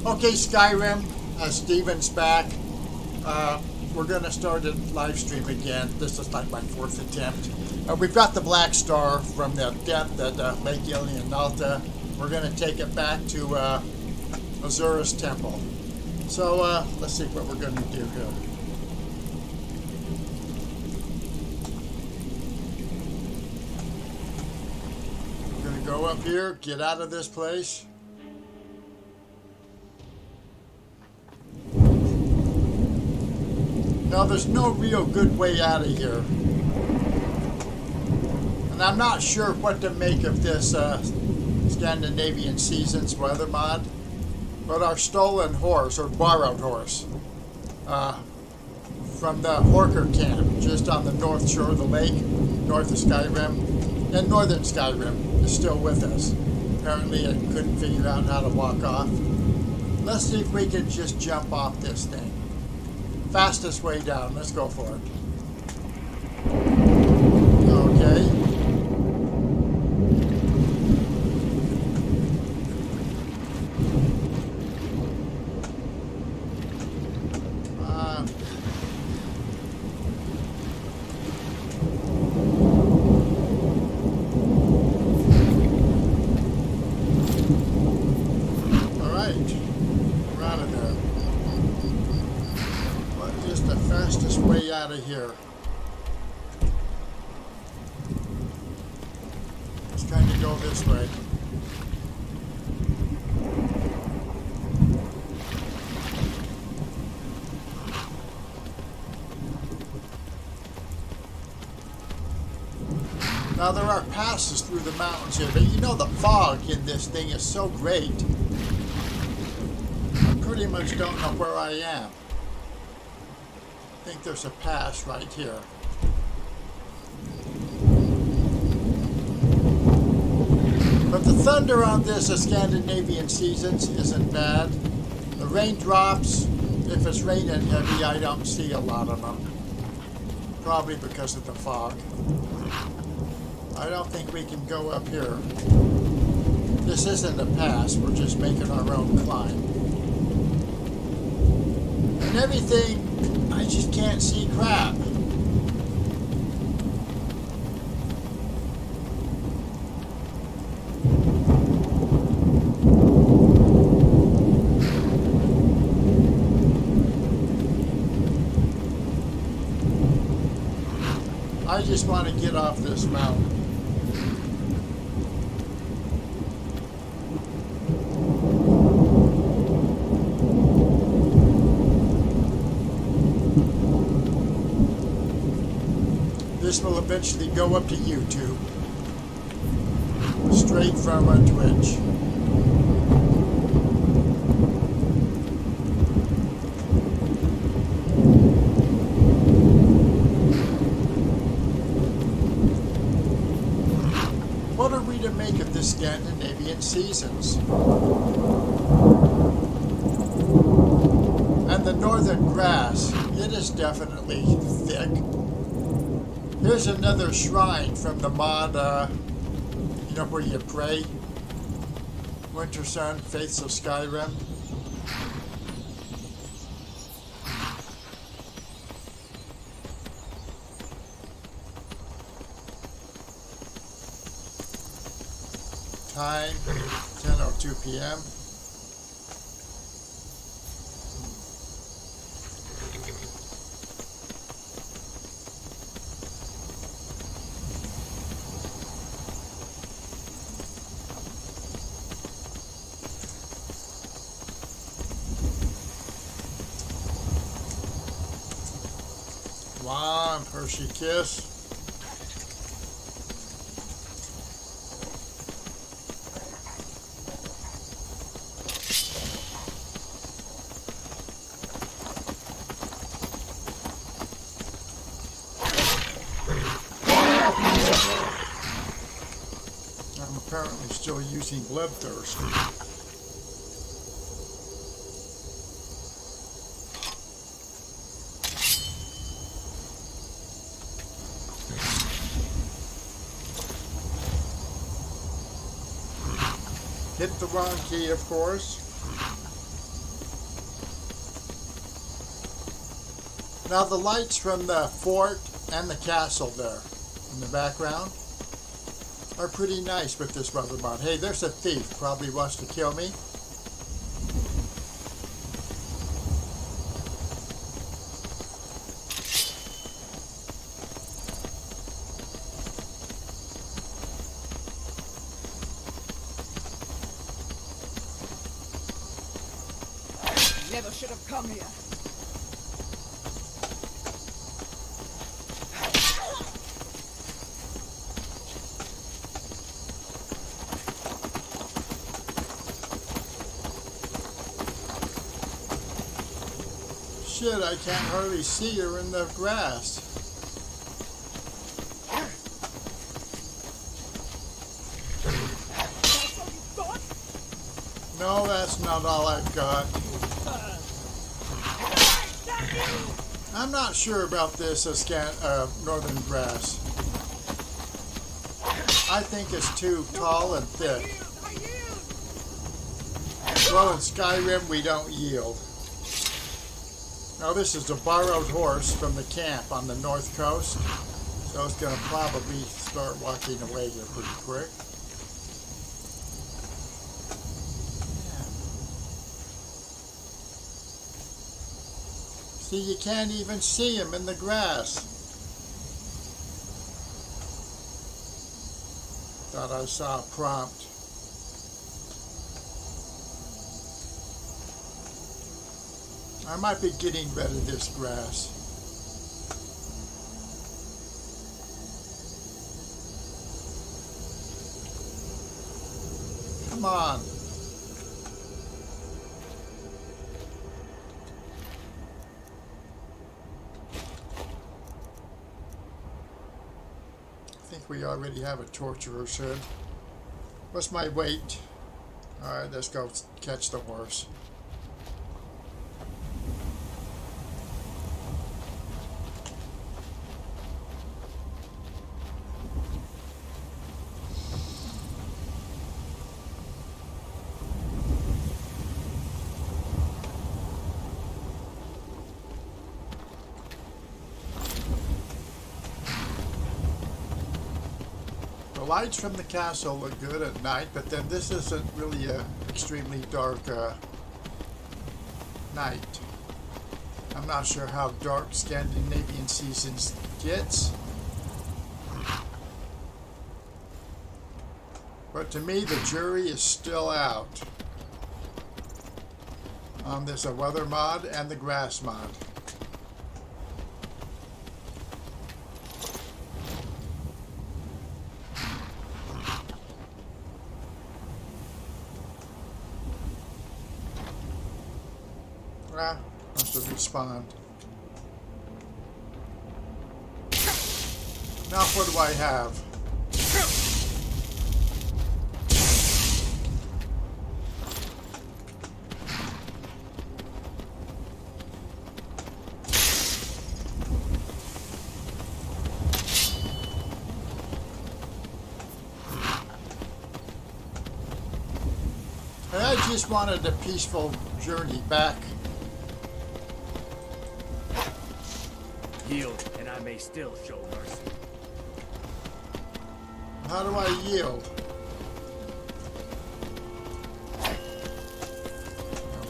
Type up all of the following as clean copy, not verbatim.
Okay, Skyrim, Steven's back. We're going to start a live stream again. This is like my fourth attempt. We've got the Black Star from the depth at Lake Illianalta. We're going to take it back to Azura's Temple. So let's see what we're going to do here. We're going to go up here, get out of this place. Now, there's no real good way out of here. And I'm not sure what to make of this Scandinavian Seasons weather mod. But our stolen horse, or borrowed horse, from the Horker camp, just on the north shore of the lake, north of Skyrim, and northern Skyrim, is still with us. Apparently it couldn't figure out how to walk off. Let's see if we can just jump off this thing. Fastest way down. Let's go for it. Okay. All right. We're out of there. What is the fastest way out of here? Let's kind of go this way. Now there are passes through the mountains here, but you know the fog in this thing is so great. I pretty much don't know where I am. I think there's a pass right here. But the thunder on this Scandinavian Seasons isn't bad. The raindrops, if it's raining heavy, I don't see a lot of them. Probably because of the fog. I don't think we can go up here. This isn't a pass, we're just making our own climb. And everything, I just can't see crap. I just want to get off this mountain. This will eventually go up to YouTube, straight from our Twitch. What are we to make of this Scandinavian Seasons? And the northern grass, it is definitely thick. Here's another shrine from the mod, you know, where you pray. Winter Sun, Faiths of Skyrim. Time, 10:02 p.m. Come on, Hershey Kiss. I'm apparently still using Bloodthirst. Hit the wrong key, of course. Now the lights from the fort and the castle there in the background are pretty nice with this weather mod. Hey, there's a thief. Probably wants to kill me. Never should have come here. Shit, I can't hardly see her in the grass. That's all you got? No, that's not all I've got. I'm not sure about this northern grass. I think it's too tall and thick. Well, in Skyrim, we don't yield. Now, this is a borrowed horse from the camp on the north coast, so it's going to probably start walking away here pretty quick. See, you can't even see him in the grass. Thought I saw a prompt. I might be getting rid of this grass. Come on. I think we already have a torturer's hood. What's my weight? Alright, let's go catch the horse. The lights from the castle look good at night, but then this isn't really a extremely dark night. I'm not sure how dark Scandinavian seasons gets, but to me the jury is still out on this weather mod and the grass mod. Must have respawned. Now what do I have? I just wanted a peaceful journey back. Yield, and I may still show mercy. How do I yield?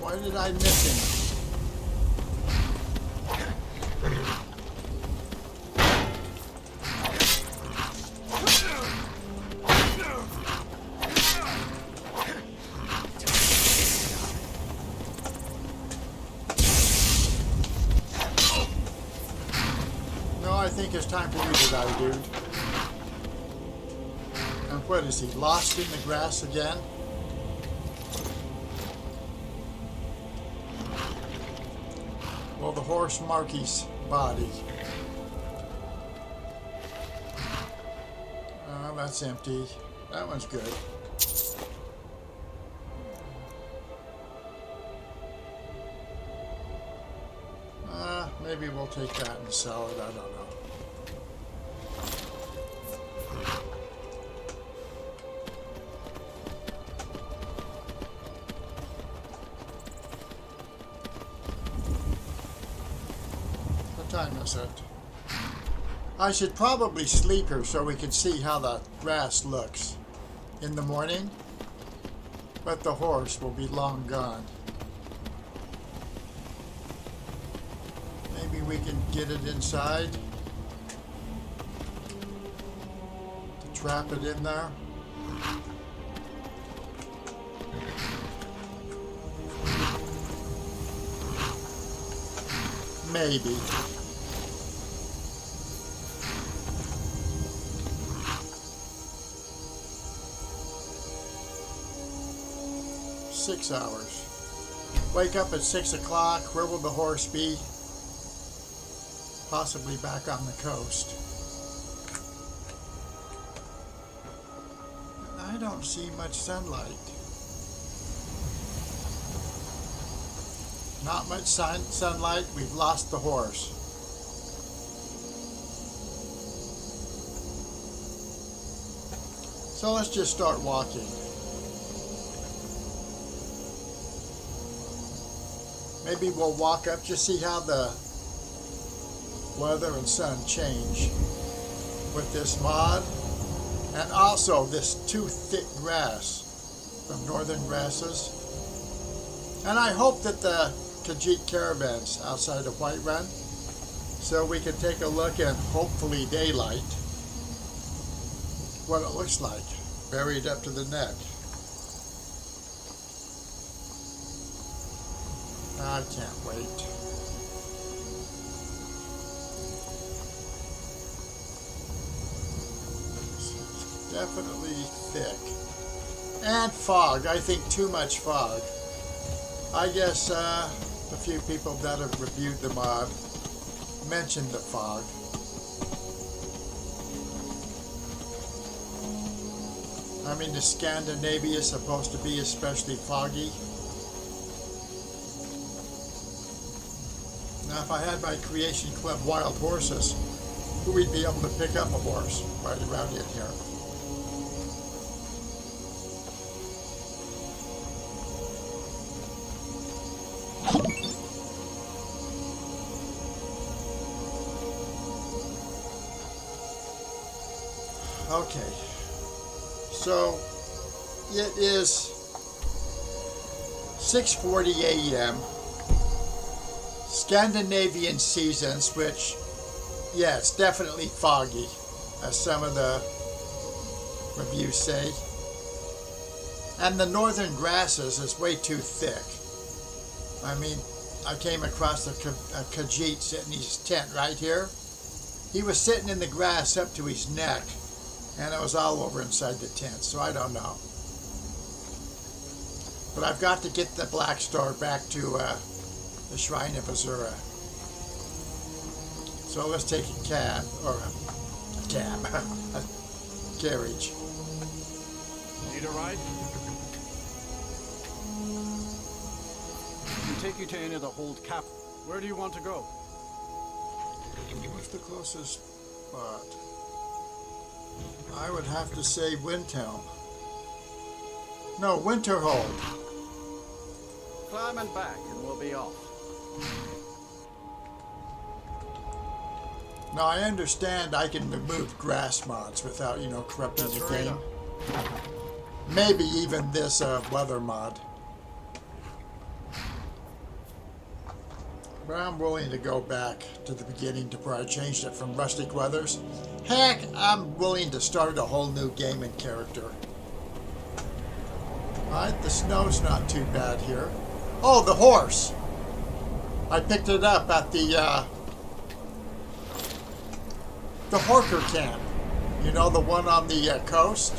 Why did I miss him? I think it's time for you to die, dude. And what is he, lost in the grass again? Well, the horse Marky's body. That's empty. That one's good. Maybe we'll take that and sell it. I don't know. time is it? I should probably sleep here so we can see how the grass looks in the morning. But the horse will be long gone. Maybe we can get it inside. To trap it in there. Maybe. Six hours. Wake up at 6 o'clock. Where will the horse be? Possibly back on the coast. I don't see much sunlight. Not much sunlight. We've lost the horse. So let's just start walking. Maybe we'll walk up, just see how the weather and sun change with this mod. And also this too thick grass from northern grasses. And I hope that the Khajiit caravans outside of Whiterun, so we can take a look and hopefully daylight what it looks like, buried up to the neck. I can't wait. It's definitely thick. And fog. I think too much fog. I guess a few people that have reviewed the mod mentioned the fog. I mean, the Scandinavia is supposed to be especially foggy. Now, if I had my Creation Club wild horses, we'd be able to pick up a horse right around in here. Okay, so it is 6:40 a.m. Scandinavian seasons, which, yeah, it's definitely foggy, as some of the reviews say. And the northern grasses is way too thick. I mean, I came across a Khajiit sitting in his tent right here. He was sitting in the grass up to his neck, and it was all over inside the tent, so I don't know. But I've got to get the Black Star back to the Shrine of Azura. So let's take a cab, or a cab, a carriage. Need a ride? Can take you to any of the hold cap. Where do you want to go? What's the closest spot? I would have to say Windhelm. No, Winterhold. Climb and back and we'll be off. Now I understand I can remove grass mods without, corrupting That's the right. game. Maybe even this weather mod. But I'm willing to go back to the beginning to where I changed it from rustic weathers. Heck, I'm willing to start a whole new game and character. Alright, the snow's not too bad here. Oh, the horse! I picked it up at the Horker camp. You know, the one on the coast?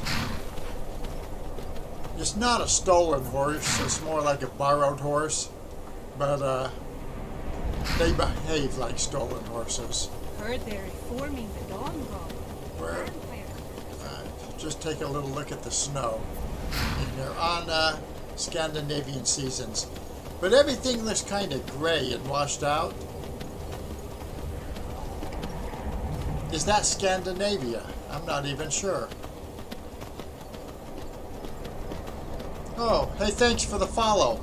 It's not a stolen horse, it's more like a borrowed horse. But, they behave like stolen horses. Heard they're reforming the Dawn Guard. Where? Just take a little look at the snow. And they're on Scandinavian seasons. But everything looks kind of gray and washed out. Is that Scandinavia? I'm not even sure. Oh, hey, thanks for the follow.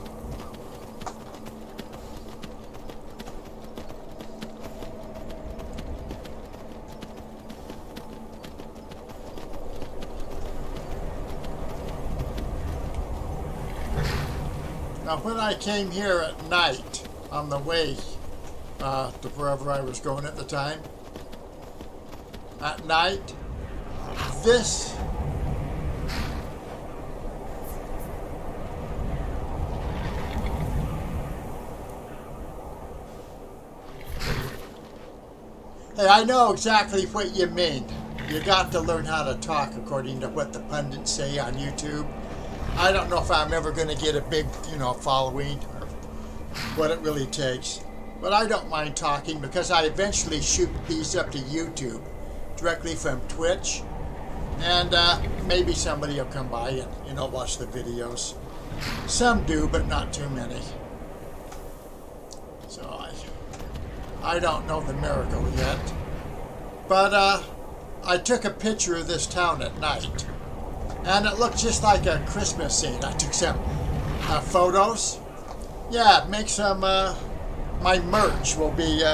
Now, when I came here at night on the way to wherever I was going at the time, at night, this hey, I know exactly what you mean. You got to learn how to talk according to what the pundits say on YouTube. I don't know if I'm ever going to get a big, following or what it really takes. But I don't mind talking because I eventually shoot these up to YouTube directly from Twitch. And maybe somebody will come by and, watch the videos. Some do, but not too many. So I don't know the miracle yet. But I took a picture of this town at night. And it looked just like a Christmas scene. I took some photos. Yeah, make some, my merch will be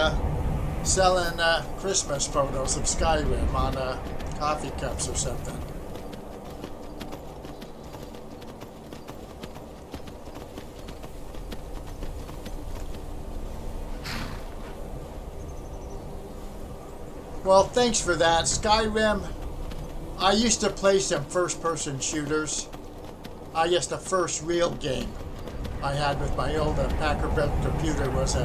selling Christmas photos of Skyrim on coffee cups or something. Well, thanks for that. Skyrim, I used to play some first-person shooters. I guess the first real game I had with my old Packard computer was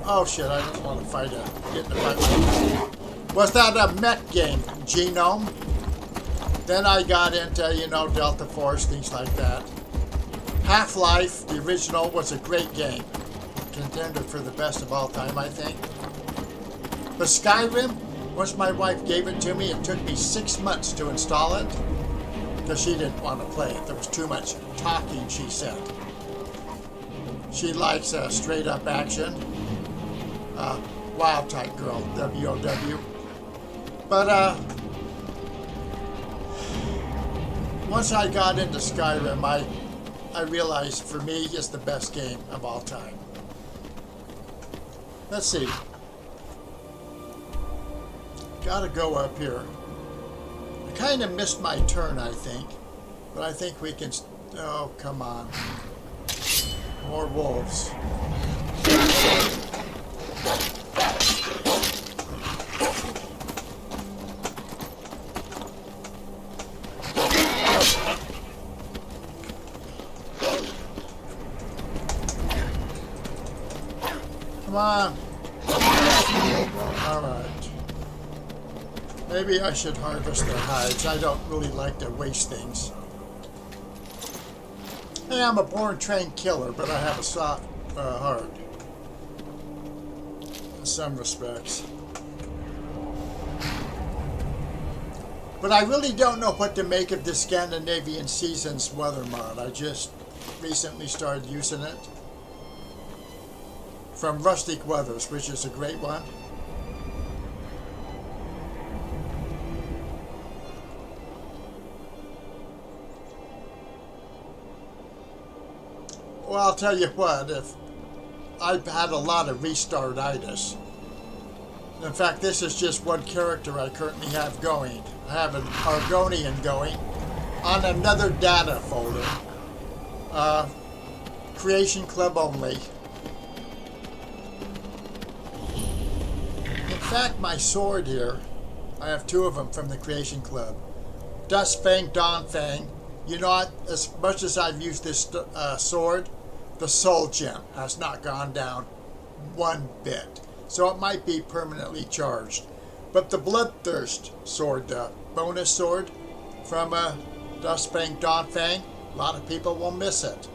oh shit, I don't want to fight get in a fight. Was that a mech game, Genome? Then I got into, Delta Force, things like that. Half-Life, the original, was a great game. Contender for the best of all time, I think. But Skyrim, once my wife gave it to me, it took me 6 months to install it because she didn't want to play it. There was too much talking, she said. She likes straight up action. Wild type girl, WOW. But once I got into Skyrim, I realized for me it's the best game of all time. Let's see. Gotta go up here. I kind of missed my turn, I think. But I think we can... Oh, come on. More wolves. Come on. All right. Maybe I should harvest their hides. I don't really like to waste things. Hey, I'm a born-trained killer, but I have a soft heart. In some respects. But I really don't know what to make of the Scandinavian Seasons weather mod. I just recently started using it. From Rustic Weathers, which is a great one. Well, I'll tell you what, if I've had a lot of restart-itis. In fact, this is just one character I currently have going. I have an Argonian going on another data folder. Creation Club only. In fact, my sword here, I have 2 of them from the Creation Club. Dustfang, Dawnfang. You know what? As much as I've used this sword, the soul gem has not gone down one bit. So it might be permanently charged. But the Bloodthirst sword, the bonus sword from Dustfang, Dawnfang, a lot of people will miss it.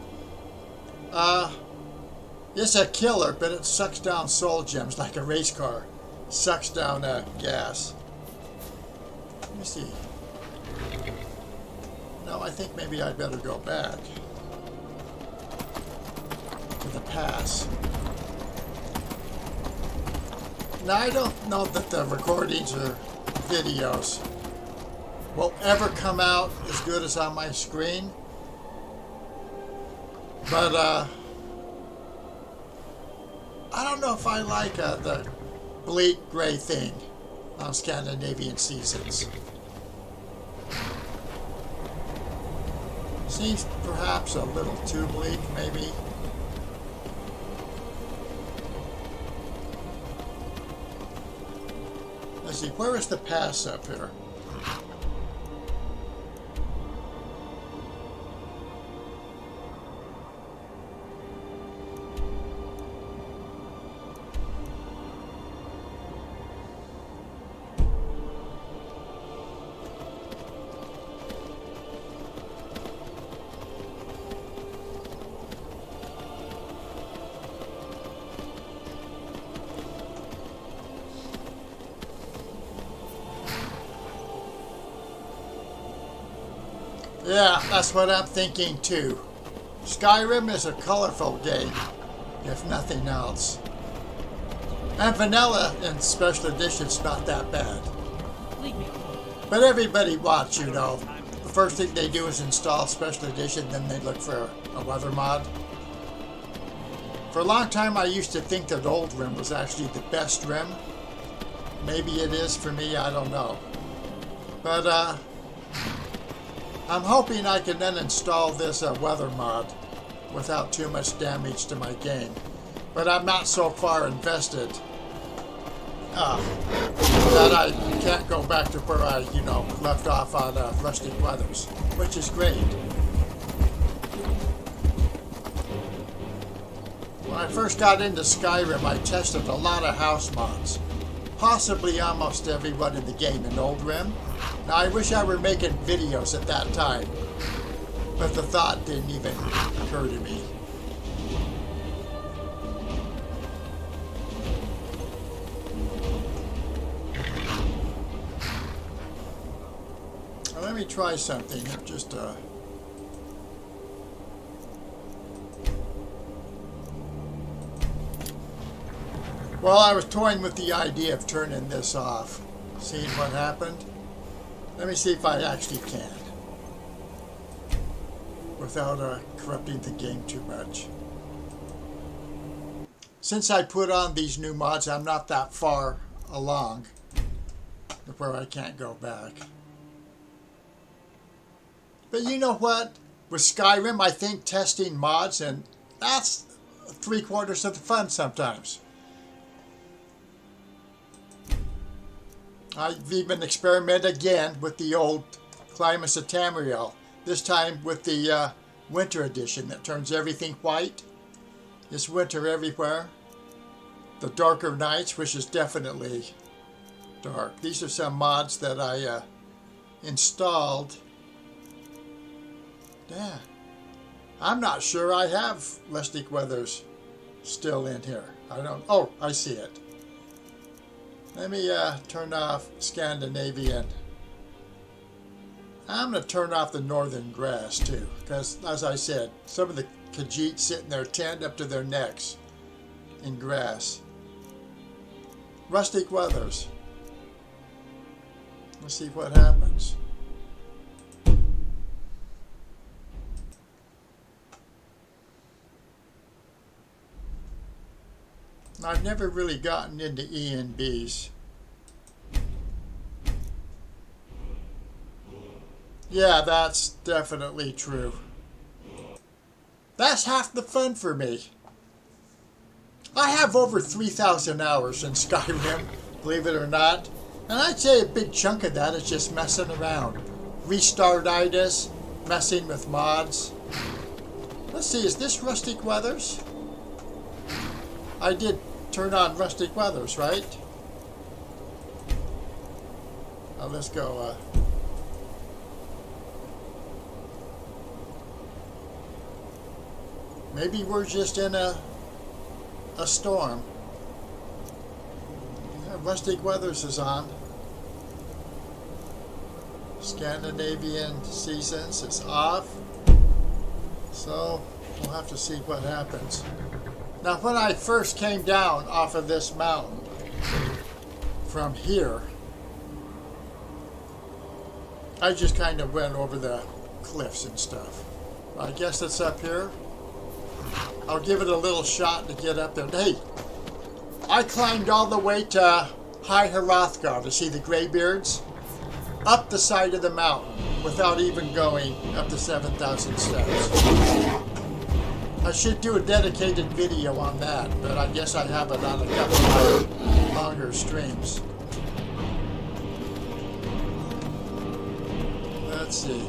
It's a killer, but it sucks down soul gems like a race car. Sucks down gas. Let me see. No, I think maybe I'd better go back to the pass. Now, I don't know that the recordings or videos will ever come out as good as on my screen. But, I don't know if I like the bleak gray thing on Scandinavian Seasons. Seems perhaps a little too bleak, maybe. Let's see, where is the pass up here? Yeah, that's what I'm thinking too. Skyrim is a colorful game, if nothing else. And vanilla in special edition's not that bad. Leave me alone. But everybody wants, you know, the first thing they do is install special edition, then they look for a weather mod. For a long time I used to think that old Rim was actually the best Rim. Maybe it is for me, I don't know. But I'm hoping I can then install this weather mod without too much damage to my game. But I'm not so far invested that I can't go back to where I, you know, left off on Rustic Weathers, which is great. When I first got into Skyrim, I tested a lot of house mods. Possibly almost everyone in the game in Old Rim. Now, I wish I were making videos at that time, but the thought didn't even occur to me. Now, let me try something. Just well, I was toying with the idea of turning this off, seeing what happened. Let me see if I actually can, without corrupting the game too much. Since I put on these new mods, I'm not that far along where I can't go back. But you know what? With Skyrim, I think testing mods, and that's 3/4 of the fun sometimes. I've even experimented again with the old Climax of Tamriel, this time with the winter edition that turns everything white. It's winter everywhere. The darker nights, which is definitely dark. These are some mods that I installed. Yeah, I'm not sure I have Rustic Weathers still in here. I don't. Oh, I see it. Let me turn off Scandinavian. I'm going to turn off the northern grass too, because as I said, some of the Khajiit sit in their tent up to their necks in grass. Rustic Weathers. Let's see what happens. I've never really gotten into E&Bs. Yeah, that's definitely true. That's half the fun for me. I have over 3,000 hours in Skyrim, believe it or not. And I'd say a big chunk of that is just messing around. Restart-itis, messing with mods. Let's see, is this Rustic Weathers? I did turn on Rustic Weathers, right? Now let's go. Maybe we're just in a storm. Yeah, Rustic Weathers is on. Scandinavian seasons is off. So we'll have to see what happens. Now, when I first came down off of this mountain from here, I just kind of went over the cliffs and stuff. I guess it's up here. I'll give it a little shot to get up there. Hey, I climbed all the way to High Hrothgar to see the Greybeards. up the side of the mountain without even going up the 7,000 steps. I should do a dedicated video on that, but I guess I have it on a couple of longer streams. Let's see.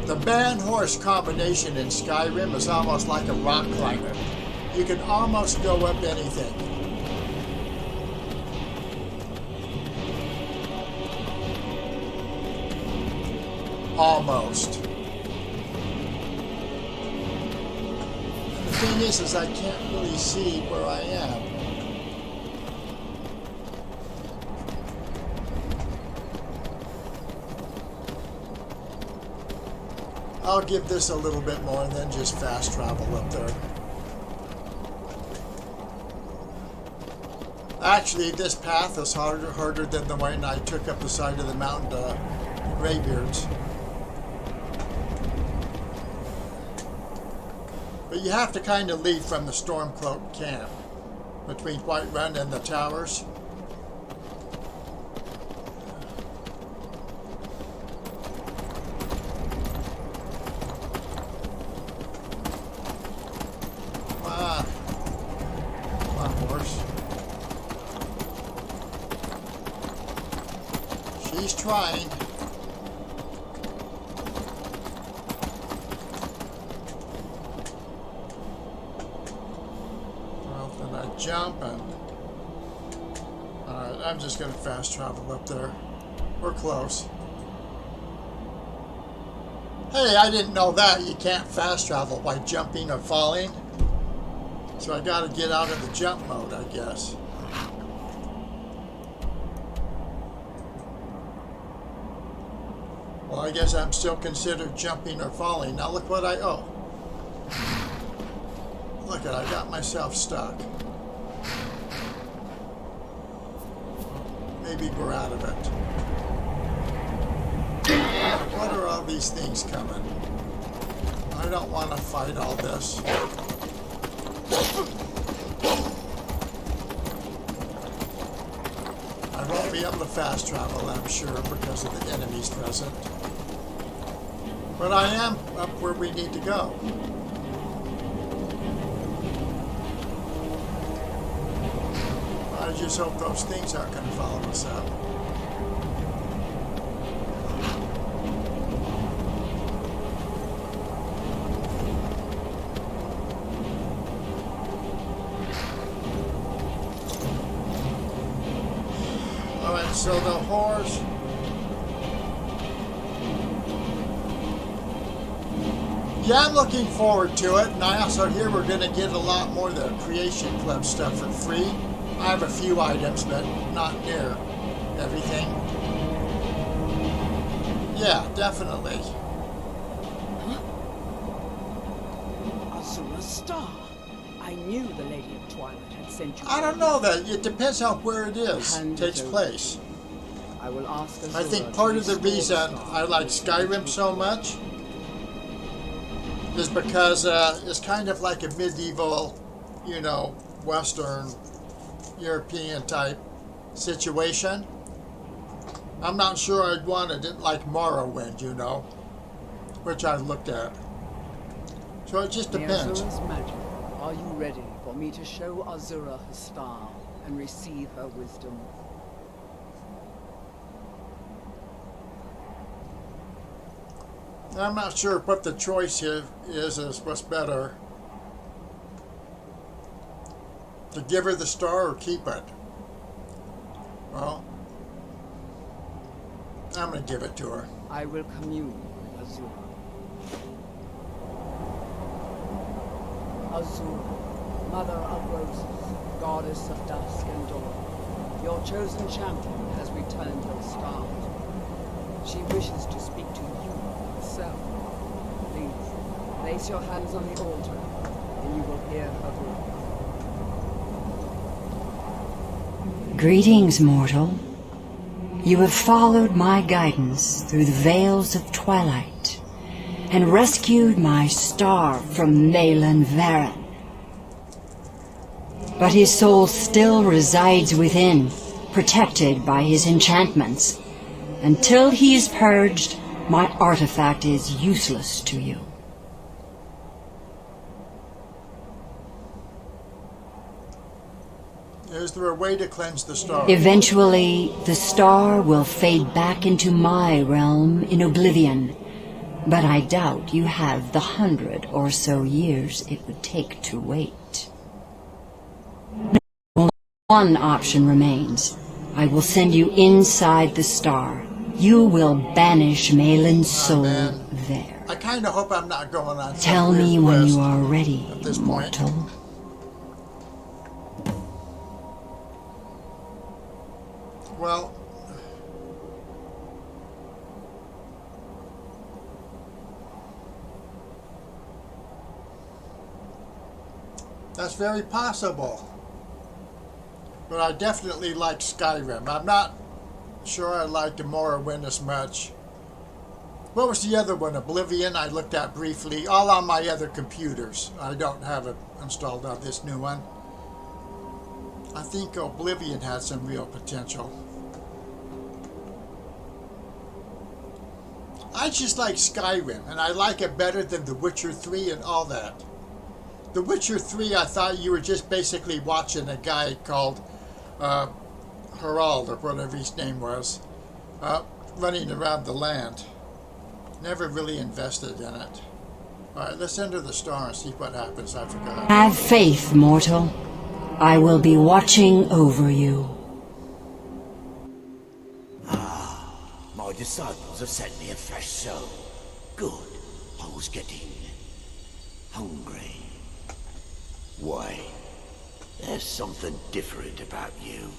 The man-horse combination in Skyrim is almost like a rock climber. You can almost go up anything. Almost. And the thing is I can't really see where I am. I'll give this a little bit more and then just fast travel up there. Actually, this path is harder than the one I took up the side of the mountain to Greybeards. But you have to kind of leave from the Stormcloak camp between Whiterun and the towers. She's trying. Well, then I jump and... Alright, I'm just going to fast travel up there. We're close. Hey, I didn't know that. You can't fast travel by jumping or falling. So I got to get out of the jump mode, I guess. Well, I guess I'm still considered jumping or falling. Now look what oh. Look at, I got myself stuck. Maybe we're out of it. What are all these things coming? I don't want to fight all this. I won't be able to fast travel, I'm sure, because of the enemies present. But I am up where we need to go. I just hope those things aren't going to follow us up. Alright, so the horse... Yeah, I'm looking forward to it, and I also hear we're going to get a lot more of the Creation Club stuff for free. I have a few items, but not near everything. Yeah, definitely. Huh? Azura's star. I knew the Lady of Twilight had sent you. I don't know that. It depends on where it is. Takes place. I will ask Azura. I think part of the reason I like Skyrim so much is because it's kind of like a medieval, you know, Western European type situation. I'm not sure I'd wanted it like Morrowind, you know, which I looked at. So it just depends. Azura's magic. Are you ready for me to show Azura her star and receive her wisdom? I'm not sure what the choice here is what's better. To give her the star or keep it? Well, I'm going to give it to her. I will commune with Azura. Azura, Mother of Roses, Goddess of Dusk and Dawn, your chosen champion has returned your star. She wishes to speak to you herself. Please, place your hands on the altar, and you will hear her voice. Greetings, mortal. You have followed my guidance through the veils of twilight and rescued my star from Malyn Varen. But his soul still resides within, protected by his enchantments. Until he is purged, my artifact is useless to you. Is there a way to cleanse the star? Eventually, the star will fade back into my realm in oblivion, but I doubt you have the 100 or so years it would take to wait. Only one option remains. I will send you inside the star. You will banish Malin's soul man. there. I kind of hope I'm not going on some Tell weird me when quest you are ready, at this point. mortal. Well, that's very possible. But I definitely like Skyrim. I'm not sure I like Morrowind as much. What was the other one? Oblivion, I looked at briefly. All on my other computers. I don't have it installed on this new one. I think Oblivion had some real potential. I just like Skyrim, and I like it better than The Witcher 3 and all that. The Witcher 3, I thought you were just basically watching a guy called Harald, or whatever his name was, running around the land. Never really invested in it. Alright, let's enter the star and see what happens. I forgot. Have faith, mortal. I will be watching over you. My disciples have sent me a fresh soul. Good. I was getting hungry. Wait. There's something different about you.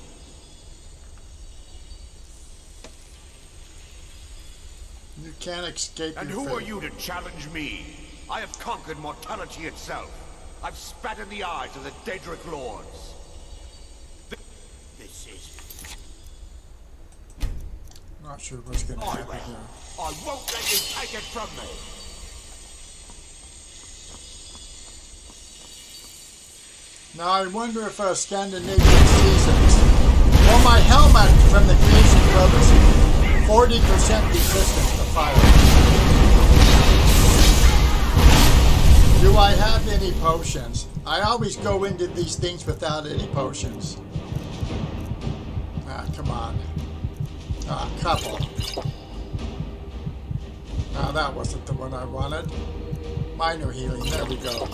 You can't escape And your who fate. are you to challenge me? I have conquered mortality itself. I've spat in the eyes of the Daedric Lords. This is... Not sure what's going to I happen will. here. I won't let you take it from me. Now I wonder if Scandinavian seasons. Well, my helmet from the Creation Club is 40% resistant to fire. Do I have any potions? I always go into these things without any potions. Ah, come on. Ah, couple. Ah, that wasn't the one I wanted. Minor healing, there we go.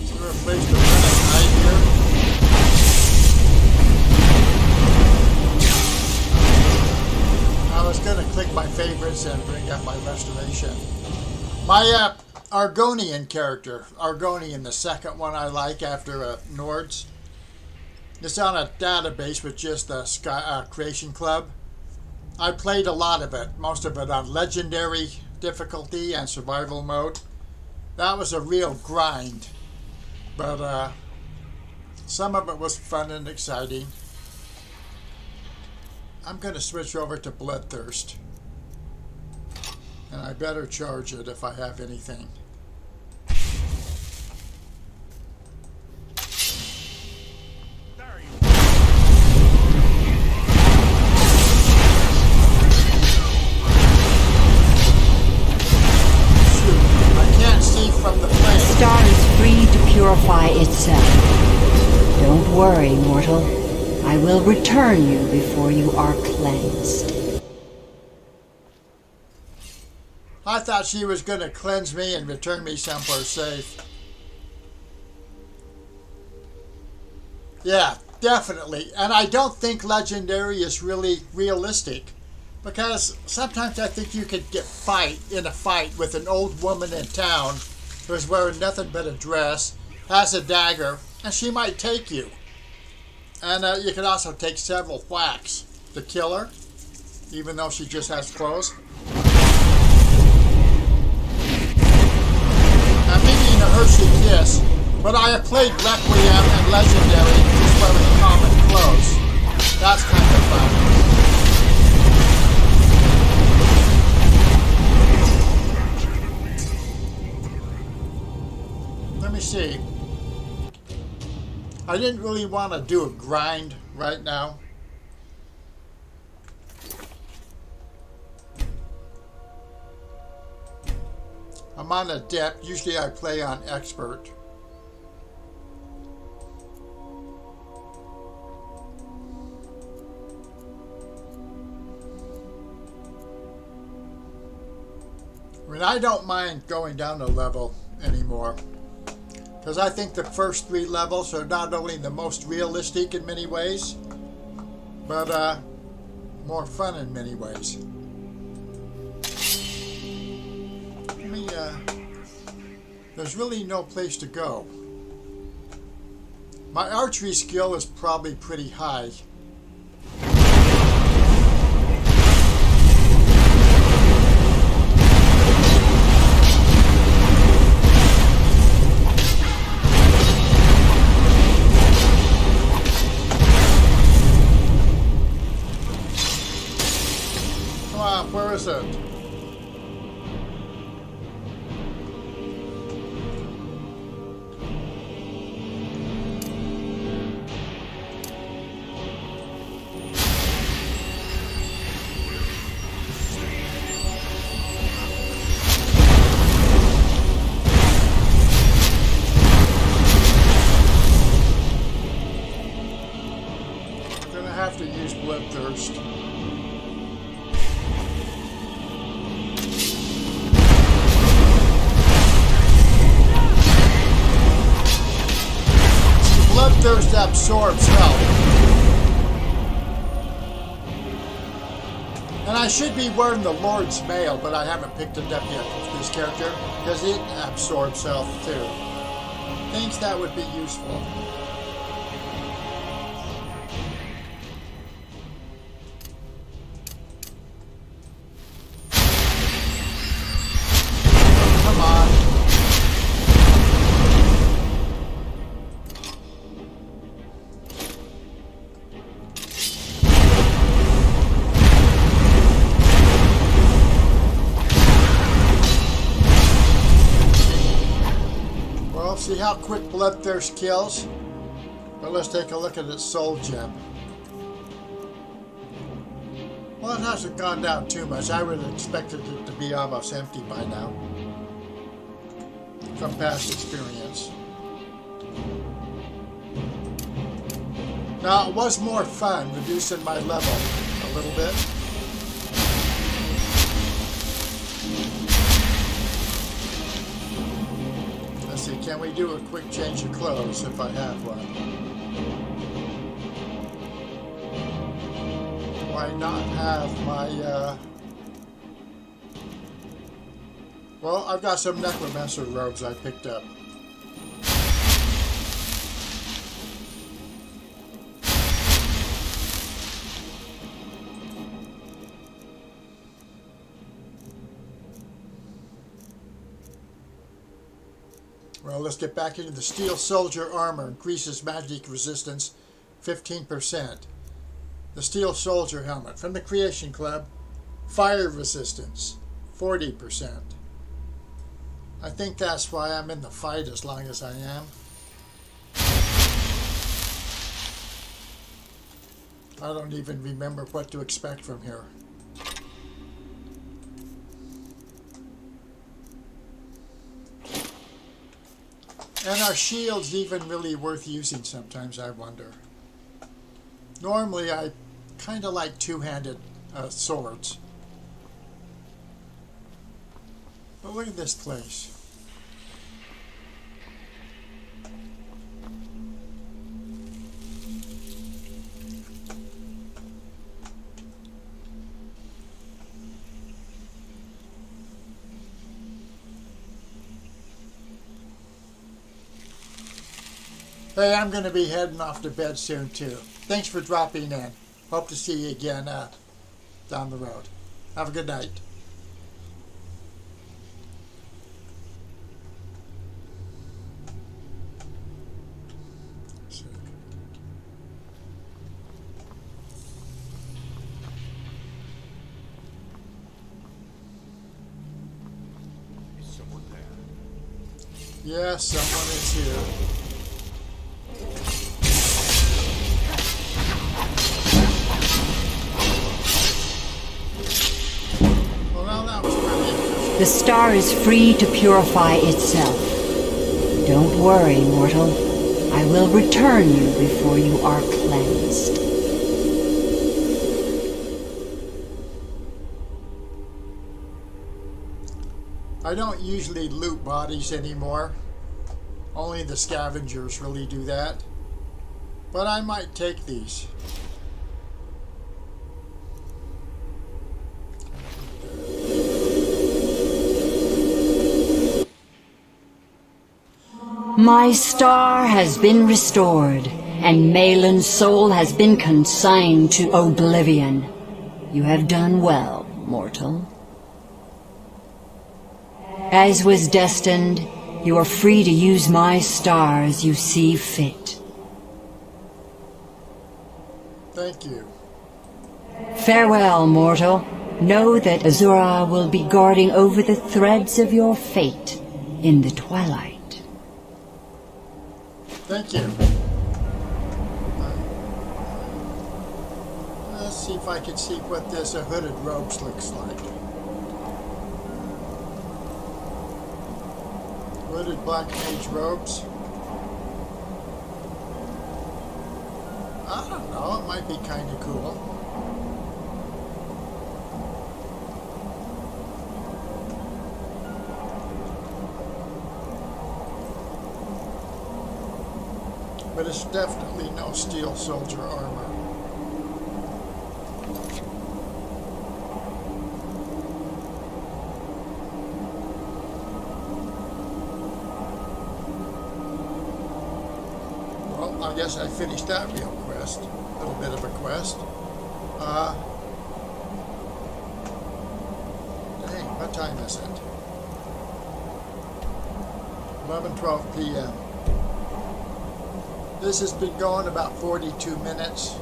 Is there a place to run and hide here? I was going to click my favorites and bring up my restoration. My Argonian character, Argonian, the second one I like after Nords. It's on a database with just the Creation Club. I played a lot of it, most of it on Legendary difficulty and Survival mode. That was a real grind, but some of it was fun and exciting. I'm going to switch over to Bloodthirst. And I better charge it if I have anything. There you Shoot, I can't see from the The flame. star is free to purify itself. Don't worry, mortal. I will return you before you are cleansed. I thought she was going to cleanse me and return me somewhere safe. Yeah, definitely. And I don't think Legendary is really realistic. Because sometimes I think you could get in a fight with an old woman in town who's wearing nothing but a dress, has a dagger, and she might take you. And you can also take several whacks to kill her, even though she just has clothes. I'm eating a Hershey Kiss, but I have played Requiem and Legendary just wearing common clothes. That's kind of fun. I didn't really want to do a grind right now. I'm on Adept. Usually I play on Expert. I mean, I don't mind going down a level anymore, because I think the first 3 levels are not only the most realistic in many ways, but more fun in many ways. I mean, there's really no place to go. My archery skill is probably pretty high. Where is it? I'm gonna have to use Bloodthirst. Bloodthirst absorbs health. And I should be wearing the Lord's Mail, but I haven't picked it up yet with this character, because it absorbs health too. Thinks that would be useful. Come on. See how quick Bloodthirst kills? But let's take a look at its soul gem. Well, it hasn't gone down too much. I would have expected it to be almost empty by now, from past experience. Now, it was more fun reducing my level a little bit. Can we do a quick change of clothes if I have one? Why not have my, well, I've got some necromancer robes I picked up. Well, let's get back into the Steel Soldier armor. Increases magic resistance 15%. The Steel Soldier helmet from the Creation Club. Fire resistance 40%. I think that's why I'm in the fight as long as I am. I don't even remember what to expect from here. And are shields even really worth using sometimes, I wonder. Normally, I kind of like two-handed swords. But look at this place. Hey, I'm going to be heading off to bed soon, too. Thanks for dropping in. Hope to see you again down the road. Have a good night. Is someone there? Yes, someone is here. The star is free to purify itself. Don't worry, mortal. I will return you before you are cleansed. I don't usually loot bodies anymore. Only the scavengers really do that. But I might take these. My star has been restored, and Malin's soul has been consigned to oblivion. You have done well, mortal. As was destined, you are free to use my star as you see fit. Thank you. Farewell, mortal. Know that Azura will be guarding over the threads of your fate in the twilight. Thank you. Let's see if I can see what this hooded robes looks like. Hooded black mage robes. I don't know, it might be kind of cool. But it's definitely no steel soldier armor. Well, I guess I finished that real quest. A little bit of a quest. Dang, what time is it? 11:12 p.m. This has been going about 42 minutes.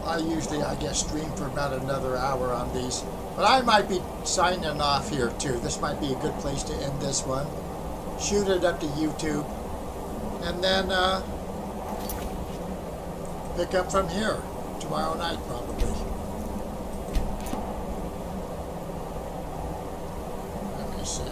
I usually, I guess, stream for about another hour on these. But I might be signing off here too. This might be a good place to end this one. Shoot it up to YouTube. And then pick up from here tomorrow night probably. Let me see.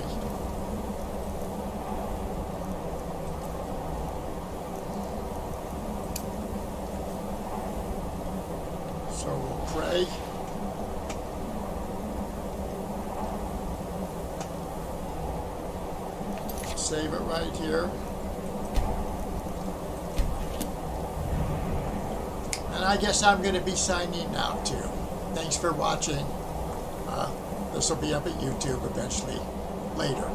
So we'll pray. Save it right here. And I guess I'm going to be signing out too. Thanks for watching. This will be up at YouTube eventually, later.